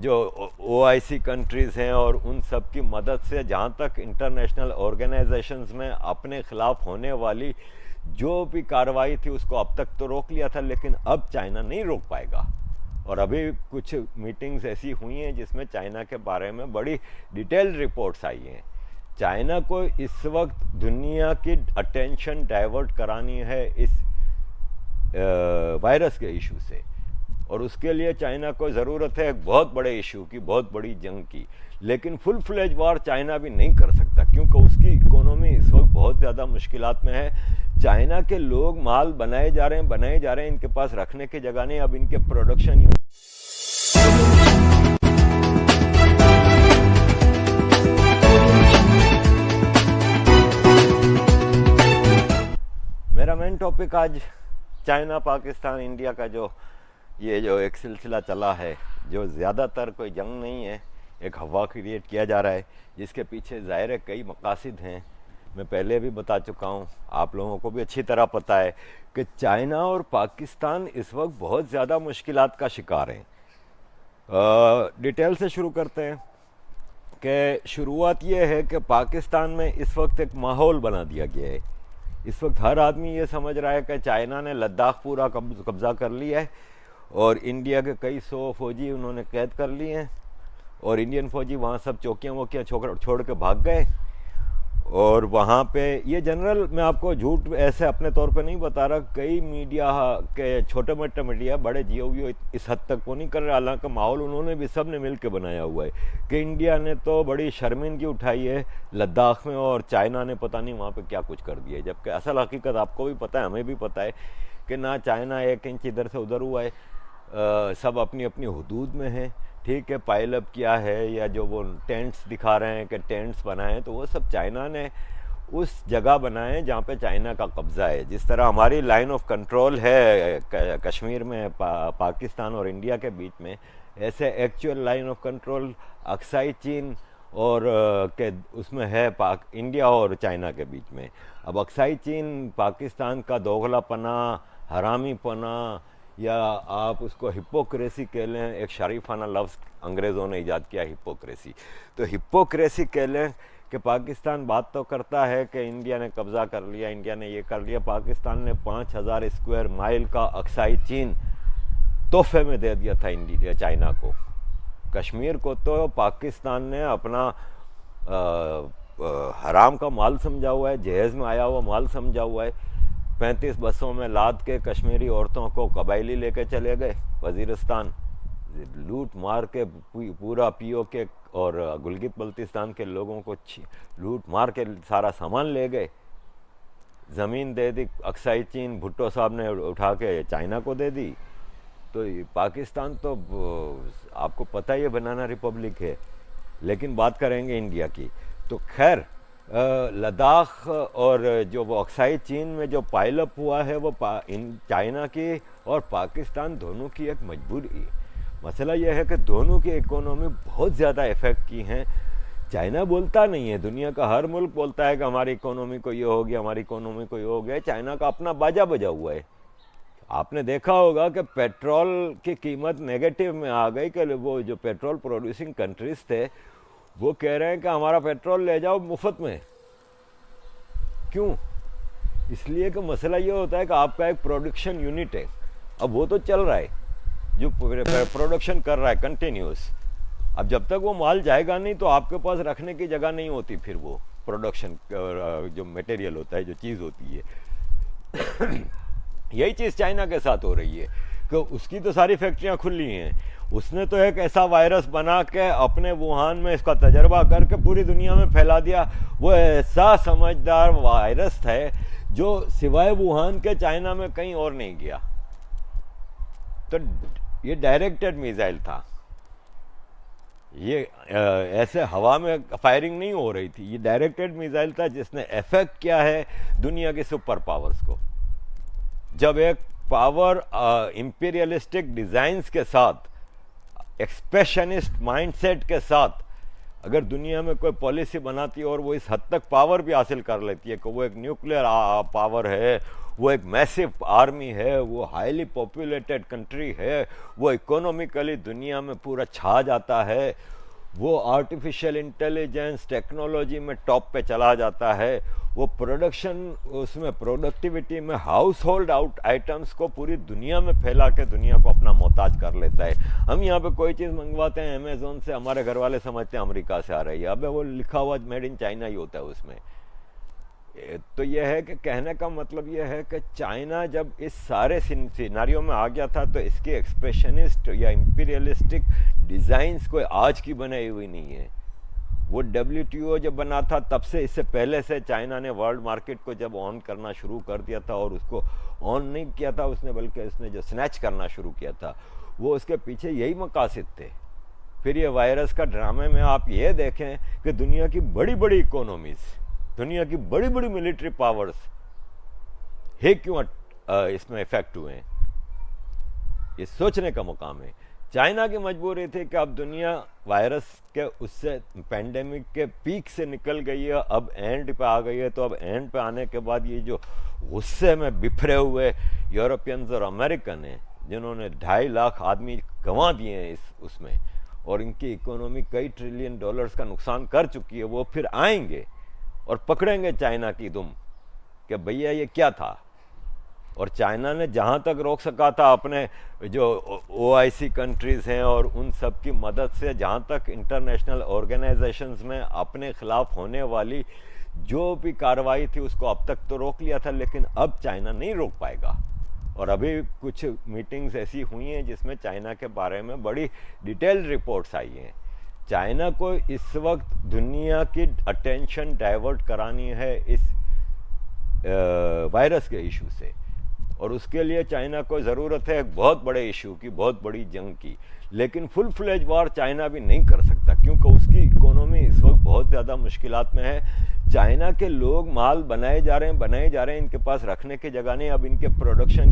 जो OIC countries हैं और उन सब की मदद से जहाँ तक इंटरनेशनल ऑर्गेनाइजेशंस में अपने खिलाफ होने वाली जो भी कार्रवाई थी उसको अब तक तो रोक लिया था, लेकिन अब चाइना नहीं रोक पाएगा। और अभी कुछ मीटिंग्स ऐसी हुई हैं जिसमें चाइना के बारे में बड़ी डिटेल्ड रिपोर्ट्स आई हैं। चाइना को इस वक्त दुनिया की अटेंशन डाइवर्ट करानी है इस वायरस के इशू से, और उसके लिए चाइना को ज़रूरत है एक बहुत बड़े इशू की, बहुत बड़ी जंग की। लेकिन फुल फ्लेज वॉर चाइना भी नहीं कर सकता क्योंकि उसकी इकोनॉमी इस वक्त बहुत ज़्यादा मुश्किलात में है। चाइना के लोग माल बनाए जा रहे हैं, इनके पास रखने की जगह नहीं। अब इनके प्रोडक्शन मेरा मेन टॉपिक आज चाइना पाकिस्तान इंडिया का जो एक सिलसिला चला है, जो ज़्यादातर कोई जंग नहीं है, एक हवा क्रिएट किया जा रहा है जिसके पीछे ज़ाहिर है कई मकासद हैं। मैं पहले भी बता चुका हूँ, आप लोगों को भी अच्छी तरह पता है कि चाइना और पाकिस्तान इस वक्त बहुत ज़्यादा मुश्किलात का शिकार हैं। डिटेल से शुरू करते हैं कि शुरुआत ये है कि पाकिस्तान में इस वक्त एक माहौल बना दिया गया है। इस वक्त हर आदमी ये समझ रहा है कि चाइना ने लद्दाख पूरा कब्ज़ा कर लिया है और इंडिया के कई 100 फौजी उन्होंने कैद कर लिए हैं और इंडियन फौजी वहाँ सब चौकियाँ वोकियाँ छोड़ के भाग गए। और वहाँ पे ये जनरल, मैं आपको झूठ ऐसे अपने तौर पे नहीं बता रहा, कई मीडिया के छोटे मोटे मीडिया बड़े जियो इस हद तक वो नहीं कर रहे। हालांकि माहौल उन्होंने भी सब ने मिल के बनाया हुआ है कि इंडिया ने तो बड़ी शर्मिंदगी उठाई है लद्दाख में और चाइना ने पता नहीं वहाँ पे क्या कुछ कर दिया है। जबकि असल हकीकत आपको भी पता है, हमें भी पता है कि ना चाइना 1 इंच इधर से उधर हुआ है, सब अपनी अपनी हुदूद में है। ठीक है, पाइलअप किया है या जो वो टेंट्स दिखा रहे हैं कि टेंट्स बनाए हैं, तो वो सब चाइना ने उस जगह बनाए हैं जहाँ पे चाइना का कब्ज़ा है। जिस तरह हमारी लाइन ऑफ कंट्रोल है कश्मीर में पाकिस्तान और इंडिया के बीच में, ऐसे actual line of control Aksai चीन और के उसमें है इंडिया और चाइना के बीच में। अब अक्साई चीन पाकिस्तान का दोगलापना, हरामीपना, या आप उसको हिपोक्रेसी कह लें, एक शरीफाना लफ्ज़ अंग्रेज़ों ने ईजाद किया हिपोक्रेसी, तो हिपोक्रेसी कह लें कि पाकिस्तान बात तो करता है कि इंडिया ने कब्ज़ा कर लिया, इंडिया ने ये कर लिया। पाकिस्तान ने 5000 स्क्वायर माइल का अक्साई चीन तोहफे में दे दिया था इंडिया चाइना को। कश्मीर को तो पाकिस्तान ने अपना हराम का माल समझा हुआ है, जहेज़ में आया हुआ माल समझा हुआ है। 35 बसों में लाद के कश्मीरी औरतों को कबायली लेके चले गए वज़ीरिस्तान, लूट मार के पूरा POK और गिलगित बल्तिस्तान के लोगों को लूट मार के सारा सामान ले गए। ज़मीन दे दी अक्साई चीन, भुट्टो साहब ने उठा के चाइना को दे दी। तो पाकिस्तान तो आपको पता ही है बनाना रिपब्लिक है। लेकिन बात करेंगे इंडिया की, तो खैर लद्दाख और जो वो अक्साई चीन में जो पाइलअप हुआ है वो चाइना की और पाकिस्तान दोनों की एक मजबूरी। मसला यह है कि दोनों की इकोनॉमी बहुत ज़्यादा इफ़ेक्ट की हैं। चाइना बोलता नहीं है, दुनिया का हर मुल्क बोलता है कि हमारी इकोनॉमी को ये हो गया, हमारी इकोनॉमी को ये हो गया। चाइना का अपना बाजा बजा हुआ है। आपने देखा होगा कि पेट्रोल की कीमत नेगेटिव में आ गई कि वो जो पेट्रोल प्रोड्यूसिंग कंट्रीज़ थे वो कह रहे हैं कि हमारा पेट्रोल ले जाओ मुफ्त में। क्यों? इसलिए कि मसला ये होता है कि आपका एक प्रोडक्शन यूनिट है, अब वो तो चल रहा है, जो प्रोडक्शन कर रहा है कंटिन्यूस। अब जब तक वो माल जाएगा नहीं तो आपके पास रखने की जगह नहीं होती, फिर वो प्रोडक्शन जो मटेरियल होता है, जो चीज़ होती है। यही चीज़ चाइना के साथ हो रही है कि उसकी तो सारी फैक्ट्रियाँ खुली हैं। उसने तो एक ऐसा वायरस बना के अपने वुहान में इसका तजर्बा करके पूरी दुनिया में फैला दिया। वो ऐसा समझदार वायरस है जो सिवाय वुहान के चाइना में कहीं और नहीं गया। तो ये डायरेक्टेड मिसाइल था, ये ऐसे हवा में फायरिंग नहीं हो रही थी, ये डायरेक्टेड मिसाइल था जिसने इफेक्ट किया है दुनिया के सुपर पावर्स को। जब एक पावर इंपीरियलिस्टिक डिज़ाइंस के साथ, एक्सप्रेशनिस्ट माइंडसेट के साथ अगर दुनिया में कोई पॉलिसी बनाती है और वो इस हद तक पावर भी हासिल कर लेती है कि वो एक न्यूक्लियर पावर है, वो एक मैसिव आर्मी है, वो हाईली पॉपुलेटेड कंट्री है, वो इकोनॉमिकली दुनिया में पूरा छा जाता है, वो आर्टिफिशियल इंटेलिजेंस टेक्नोलॉजी में टॉप पे चला जाता है, वो प्रोडक्शन उसमें प्रोडक्टिविटी में हाउस होल्ड आउट आइटम्स को पूरी दुनिया में फैला के दुनिया को अपना मोहताज कर लेता है। हम यहाँ पे कोई चीज़ मंगवाते हैं अमेजोन से, हमारे घर वाले समझते हैं अमेरिका से आ रही है, अबे वो लिखा हुआ मेड इन चाइना ही होता है उसमें। तो यह है कि कहने का मतलब यह है कि चाइना जब इस सारे सिनारियों में आ गया था तो इसके एक्सप्रेशनिस्ट या इंपीरियलिस्टिक डिज़ाइंस कोई आज की बनाई हुई नहीं है। वो WTO जब बना था तब से, इससे पहले से चाइना ने वर्ल्ड मार्केट को जब ऑन करना शुरू कर दिया था, और उसको ऑन नहीं किया था उसने, बल्कि उसने जो स्नैच करना शुरू किया था वो उसके पीछे यही मकासद थे। फिर ये वायरस का ड्रामे में आप ये देखें कि दुनिया की बड़ी बड़ी इकोनॉमीज, दुनिया की बड़ी बड़ी मिलिट्री पावर्स है क्यों इसमें इफेक्ट हुए हैं, ये सोचने का मुकाम है। चाइना की मजबूरी थी कि अब दुनिया वायरस के उससे पेंडेमिक के पीक से निकल गई है, अब एंड पे आ गई है। तो अब एंड पे आने के बाद ये जो गुस्से में बिखरे हुए यूरोपियंस और अमेरिकन हैं, जिन्होंने 2.5 लाख आदमी गंवा दिए हैं इस उसमें, और इनकी इकोनॉमी कई ट्रिलियन डॉलर्स का नुकसान कर चुकी है, वो फिर आएंगे और पकड़ेंगे चाइना की दुम कि भैया ये क्या था। और चाइना ने जहाँ तक रोक सका था अपने जो OIC कंट्रीज़ हैं और उन सब की मदद से, जहाँ तक इंटरनेशनल ऑर्गेनाइजेशंस में अपने खिलाफ होने वाली जो भी कार्रवाई थी उसको अब तक तो रोक लिया था, लेकिन अब चाइना नहीं रोक पाएगा। और अभी कुछ मीटिंग्स ऐसी हुई हैं जिसमें चाइना के बारे में बड़ी डिटेल्ड रिपोर्ट्स आई हैं। चाइना को इस वक्त दुनिया की अटेंशन डाइवर्ट करानी है इस वायरस के इशू से, और उसके लिए चाइना को ज़रूरत है एक बहुत बड़े इशू की, बहुत बड़ी जंग की। लेकिन फुल फ्लेज वॉर चाइना भी नहीं कर सकता, क्योंकि उसकी इकोनॉमी इस वक्त बहुत ज़्यादा मुश्किलात में है। चाइना के लोग माल बनाए जा रहे हैं, इनके पास रखने की जगह नहीं, अब इनके प्रोडक्शन